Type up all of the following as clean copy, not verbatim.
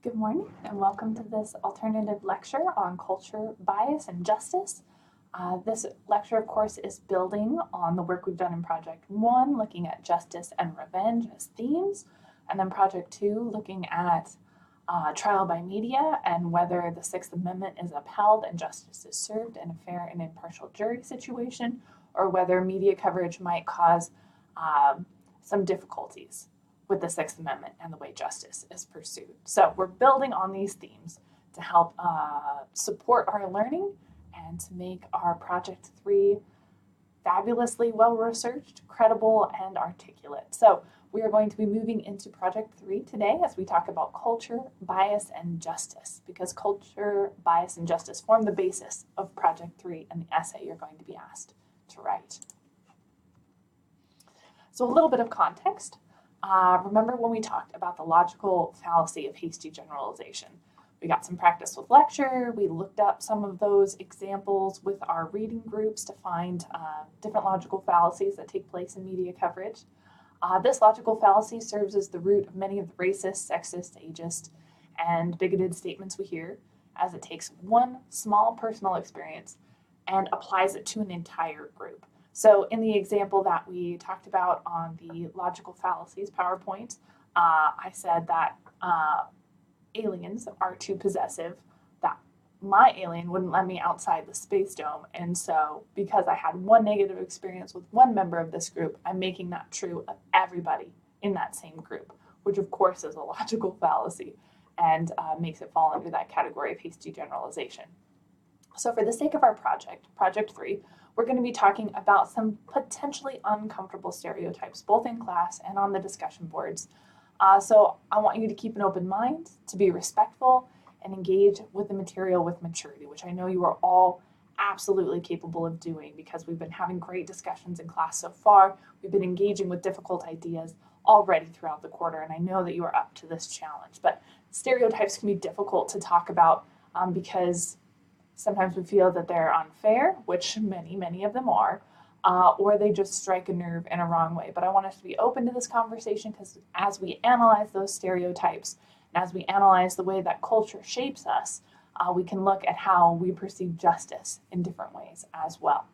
Good morning and welcome to this alternative lecture on culture, bias, and justice. This lecture, of course, is building on the work we've done in Project 1, looking at justice and revenge as themes, and then Project 2, looking at trial by media and whether the Sixth Amendment is upheld and justice is served in a fair and impartial jury situation, or whether media coverage might cause some difficulties with the Sixth Amendment and the way justice is pursued. So we're building on these themes to help support our learning and to make our Project 3 fabulously well-researched, credible, and articulate. So we are going to be moving into Project 3 today as we talk about culture, bias, and justice, because culture, bias, and justice form the basis of Project 3 and the essay you're going to be asked to write. So a little bit of context. Remember when we talked about the logical fallacy of hasty generalization? We got some practice with lecture. We looked up some of those examples with our reading groups to find different logical fallacies that take place in media coverage. This logical fallacy serves as the root of many of the racist, sexist, ageist, and bigoted statements we hear, as it takes one small personal experience and applies it to an entire group. So in the example that we talked about on the logical fallacies PowerPoint, I said that aliens are too possessive, that my alien wouldn't let me outside the space dome. And so because I had one negative experience with one member of this group, I'm making that true of everybody in that same group, which of course is a logical fallacy and makes it fall under that category of hasty generalization. So for the sake of our project, Project 3, we're going to be talking about some potentially uncomfortable stereotypes, both in class and on the discussion boards. So I want you to keep an open mind, to be respectful, and engage with the material with maturity, which I know you are all absolutely capable of doing because we've been having great discussions in class so far. We've been engaging with difficult ideas already throughout the quarter, and I know that you are up to this challenge. But stereotypes can be difficult to talk about because sometimes we feel that they're unfair, which many of them are, or they just strike a nerve in a wrong way. But I want us to be open to this conversation because as we analyze those stereotypes and as we analyze the way that culture shapes us, we can look at how we perceive justice in different ways as well.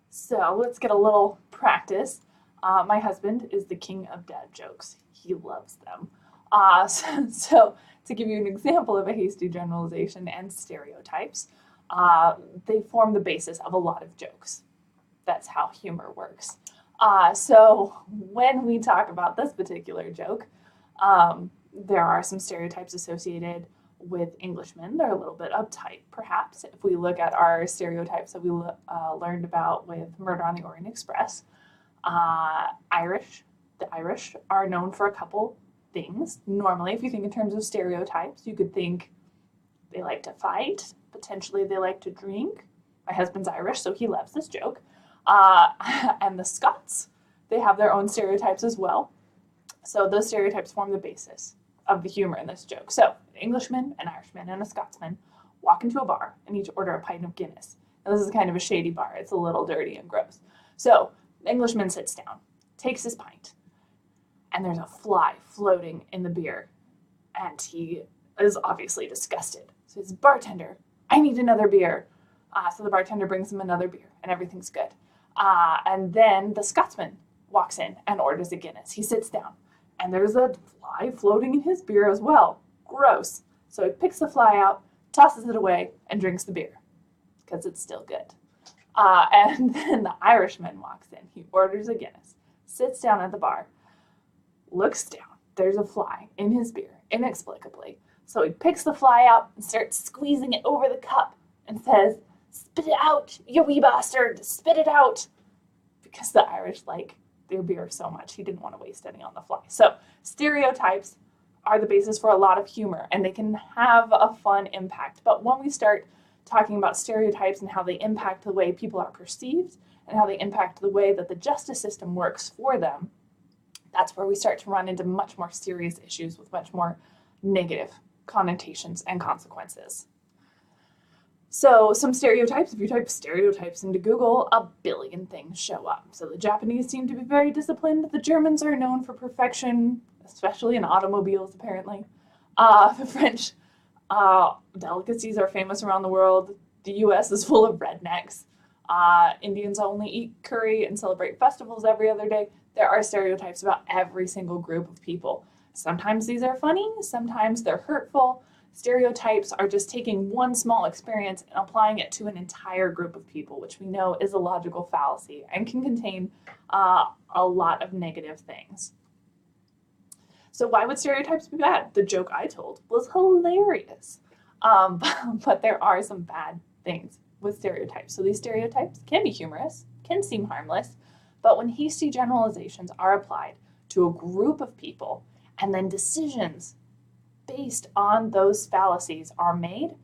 So let's get a little practice. My husband is the king of dad jokes. He loves them. So to give you an example of a hasty generalization and stereotypes, they form the basis of a lot of jokes. That's how humor works. So when we talk about this particular joke, there are some stereotypes associated with Englishmen. They're a little bit uptight, perhaps. If we look at our stereotypes that we learned about with Murder on the Orient Express, the Irish are known for a couple things. Normally, if you think in terms of stereotypes, you could think they like to fight, potentially they like to drink. My husband's Irish, so he loves this joke. And the Scots, they have their own stereotypes as well. So those stereotypes form the basis of the humor in this joke. So an Englishman, an Irishman, and a Scotsman walk into a bar and each order a pint of Guinness. Now, this is kind of a shady bar. It's a little dirty and gross. So the Englishman sits down, takes his pint, and there's a fly floating in the beer, and he is obviously disgusted. So he's, bartender, I need another beer. So the bartender brings him another beer, and everything's good. And then the Scotsman walks in and orders a Guinness. He sits down, and there's a fly floating in his beer as well. Gross. So he picks the fly out, tosses it away, and drinks the beer, because it's still good. And then the Irishman walks in. He orders a Guinness, sits down at the bar, looks down. There's a fly in his beer, inexplicably. So he picks the fly out and starts squeezing it over the cup and says, "Spit it out, you wee bastard, spit it out." Because the Irish like their beer so much, he didn't want to waste any on the fly. So stereotypes are the basis for a lot of humor, and they can have a fun impact. But when we start talking about stereotypes and how they impact the way people are perceived and how they impact the way that the justice system works for them, that's where we start to run into much more serious issues with much more negative connotations and consequences. So some stereotypes, if you type stereotypes into Google, a billion things show up. So the Japanese seem to be very disciplined. The Germans are known for perfection, especially in automobiles, apparently. The French delicacies are famous around the world. The US is full of rednecks. Indians only eat curry and celebrate festivals every other day. There are stereotypes about every single group of people. Sometimes these are funny, sometimes they're hurtful. Stereotypes are just taking one small experience and applying it to an entire group of people, which we know is a logical fallacy and can contain a lot of negative things. So why would stereotypes be bad? The joke I told was hilarious. But there are some bad things with stereotypes. So these stereotypes can be humorous, can seem harmless, but when hasty generalizations are applied to a group of people and then decisions based on those fallacies are made,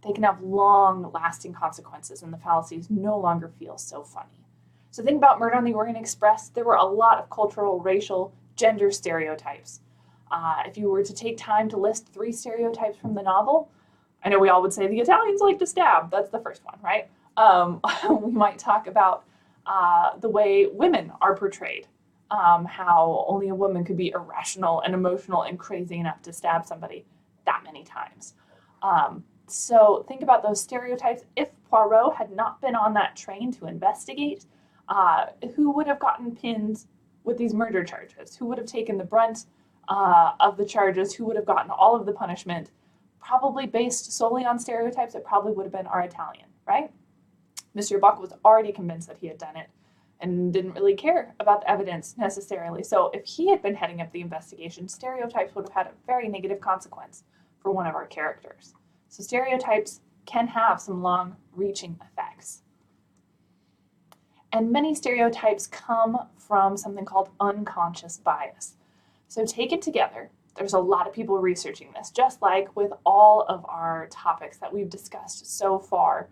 they can have long-lasting consequences and the fallacies no longer feel so funny. So think about Murder on the Orient Express. There were a lot of cultural, racial, gender stereotypes. If you were to take time to list 3 stereotypes from the novel, I know we all would say the Italians like to stab. That's the first one, right? We might talk about the way women are portrayed, how only a woman could be irrational and emotional and crazy enough to stab somebody that many times. So think about those stereotypes. If Poirot had not been on that train to investigate, who would have gotten pinned with these murder charges? Who would have taken the brunt of the charges? Who would have gotten all of the punishment? Probably based solely on stereotypes, it probably would have been our Italian, right? Monsieur Bach was already convinced that he had done it and didn't really care about the evidence necessarily. So if he had been heading up the investigation, stereotypes would have had a very negative consequence for one of our characters. So stereotypes can have some long-reaching effects. And many stereotypes come from something called unconscious bias. So taken together, there's a lot of people researching this, just like with all of our topics that we've discussed so far.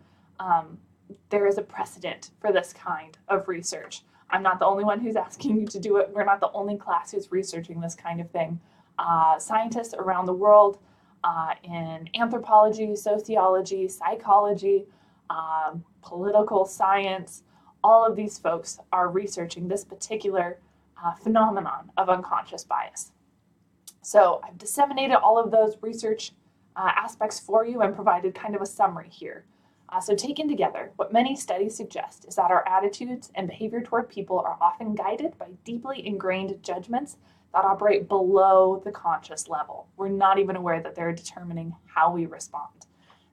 There is a precedent for this kind of research. I'm not the only one who's asking you to do it. We're not the only class who's researching this kind of thing. Scientists around the world in anthropology, sociology, psychology, political science, all of these folks are researching this particular phenomenon of unconscious bias. So I've disseminated all of those research aspects for you and provided kind of a summary here. So taken together, what many studies suggest is that our attitudes and behavior toward people are often guided by deeply ingrained judgments that operate below the conscious level. We're not even aware that they're determining how we respond.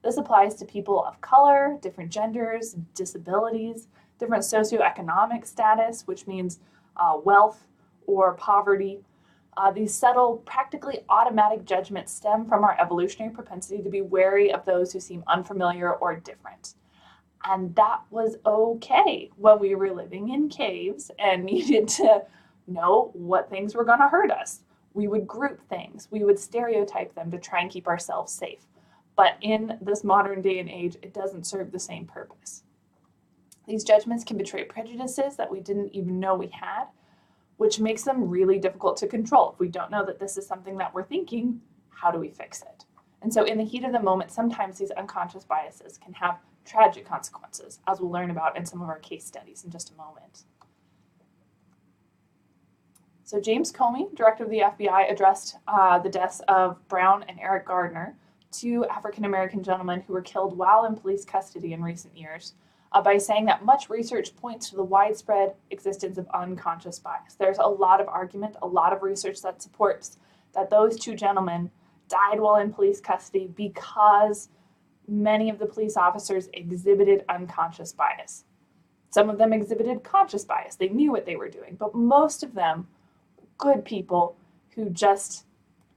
This applies to people of color, different genders, disabilities, different socioeconomic status, which means wealth or poverty. These subtle, practically automatic judgments stem from our evolutionary propensity to be wary of those who seem unfamiliar or different. And that was okay when we were living in caves and needed to know what things were going to hurt us. We would group things. We would stereotype them to try and keep ourselves safe. But in this modern day and age, it doesn't serve the same purpose. These judgments can betray prejudices that we didn't even know we had, which makes them really difficult to control. If we don't know that this is something that we're thinking, how do we fix it? And so in the heat of the moment, sometimes these unconscious biases can have tragic consequences, as we'll learn about in some of our case studies in just a moment. So James Comey, director of the FBI, addressed the deaths of Brown and Eric Gardner, 2 African-American gentlemen who were killed while in police custody in recent years, by saying that much research points to the widespread existence of unconscious bias. There's a lot of argument, a lot of research that supports that those 2 gentlemen died while in police custody because many of the police officers exhibited unconscious bias. Some of them exhibited conscious bias. They knew what they were doing, but most of them, good people who just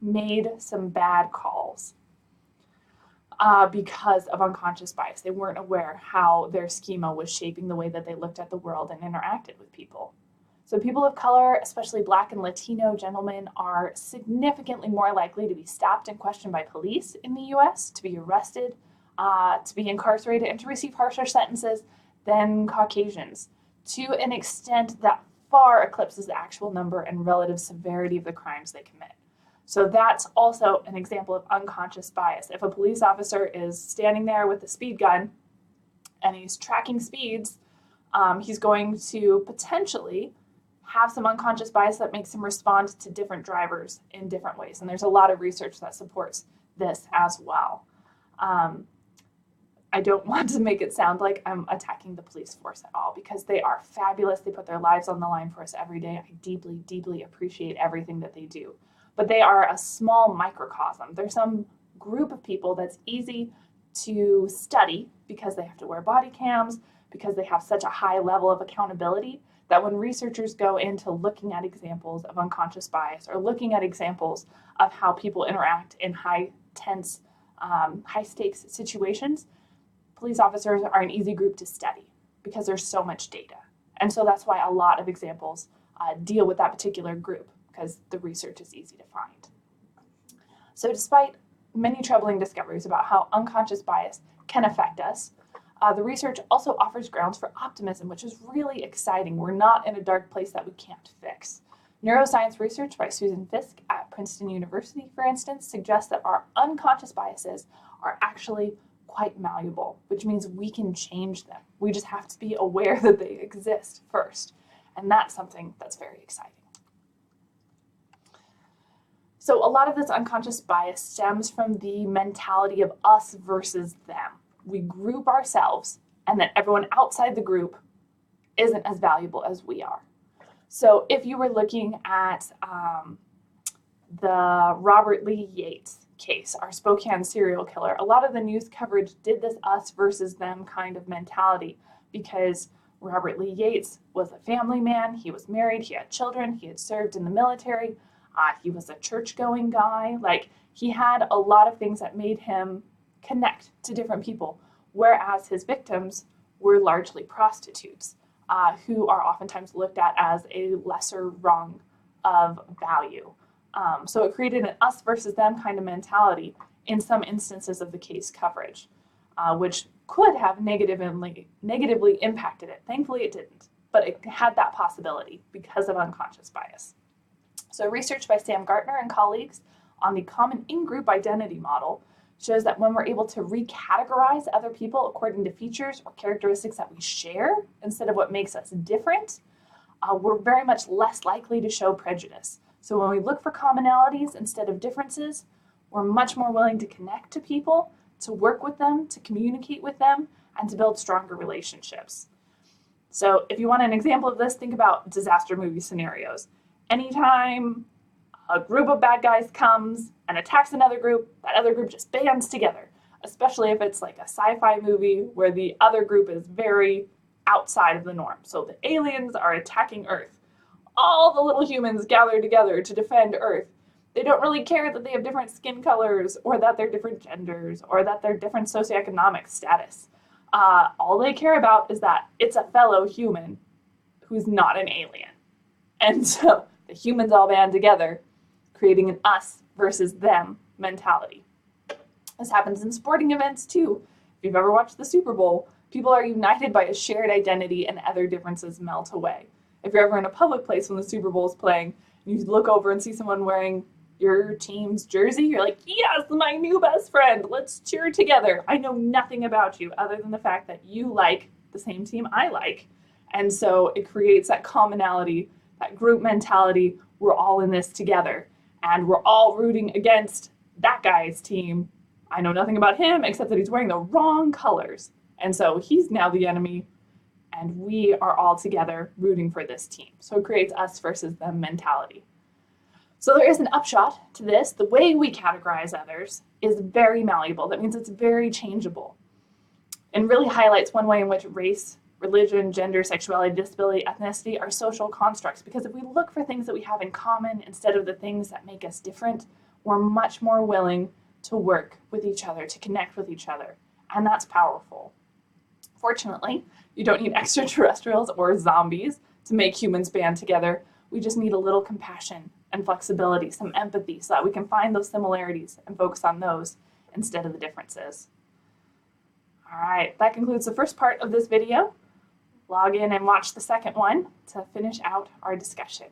made some bad calls. Because of unconscious bias. They weren't aware how their schema was shaping the way that they looked at the world and interacted with people. So people of color, especially Black and Latino gentlemen, are significantly more likely to be stopped and questioned by police in the US, to be arrested, to be incarcerated, and to receive harsher sentences than Caucasians, to an extent that far eclipses the actual number and relative severity of the crimes they commit. So that's also an example of unconscious bias. If a police officer is standing there with a speed gun and he's tracking speeds, he's going to potentially have some unconscious bias that makes them respond to different drivers in different ways. And there's a lot of research that supports this as well. I don't want to make it sound like I'm attacking the police force at all, because they are fabulous. They put their lives on the line for us every day. I deeply, deeply appreciate everything that they do. But they are a small microcosm. There's some group of people that's easy to study because they have to wear body cams, because they have such a high level of accountability, that when researchers go into looking at examples of unconscious bias or looking at examples of how people interact in high tense, high stakes situations, police officers are an easy group to study because there's so much data. And so that's why a lot of examples deal with that particular group, because the research is easy to find. So despite many troubling discoveries about how unconscious bias can affect us, the research also offers grounds for optimism, which is really exciting. We're not in a dark place that we can't fix. Neuroscience research by Susan Fisk at Princeton University, for instance, suggests that our unconscious biases are actually quite malleable, which means we can change them. We just have to be aware that they exist first. And that's something that's very exciting. So a lot of this unconscious bias stems from the mentality of us versus them. We group ourselves, and then everyone outside the group isn't as valuable as we are. So if you were looking at the Robert Lee Yates case, our Spokane serial killer, a lot of the news coverage did this us versus them kind of mentality, because Robert Lee Yates was a family man. He was married, he had children, he had served in the military, he was a church-going guy. Like, he had a lot of things that made him connect to different people, whereas his victims were largely prostitutes, who are oftentimes looked at as a lesser rung of value. So it created an us versus them kind of mentality in some instances of the case coverage, which could have negatively impacted it. Thankfully it didn't, but it had that possibility because of unconscious bias. So research by Sam Gartner and colleagues on the common in-group identity model shows that when we're able to recategorize other people according to features or characteristics that we share instead of what makes us different, we're very much less likely to show prejudice. So when we look for commonalities instead of differences, we're much more willing to connect to people, to work with them, to communicate with them, and to build stronger relationships. So if you want an example of this, think about disaster movie scenarios. Anytime a group of bad guys comes and attacks another group, that other group just bands together, especially if it's like a sci-fi movie where the other group is very outside of the norm. So the aliens are attacking Earth. All the little humans gather together to defend Earth. They don't really care that they have different skin colors, or that they're different genders, or that they're different socioeconomic status. All they care about is that it's a fellow human who's not an alien. And so the humans all band together, creating an us versus them mentality. This happens in sporting events too. If you've ever watched the Super Bowl, people are united by a shared identity and other differences melt away. If you're ever in a public place when the Super Bowl is playing, and you look over and see someone wearing your team's jersey, you're like, yes, my new best friend, let's cheer together. I know nothing about you other than the fact that you like the same team I like. And so it creates that commonality, that group mentality. We're all in this together, and we're all rooting against that guy's team. I know nothing about him except that he's wearing the wrong colors. And so he's now the enemy, and we are all together rooting for this team. So it creates us versus them mentality. So there is an upshot to this. The way we categorize others is very malleable. That means it's very changeable, and really highlights one way in which race, religion, gender, sexuality, disability, ethnicity are social constructs. Because if we look for things that we have in common instead of the things that make us different, we're much more willing to work with each other, to connect with each other. And that's powerful. Fortunately, you don't need extraterrestrials or zombies to make humans band together. We just need a little compassion and flexibility, some empathy, so that we can find those similarities and focus on those instead of the differences. All right, that concludes the first part of this video. Log in and watch the second one to finish out our discussion.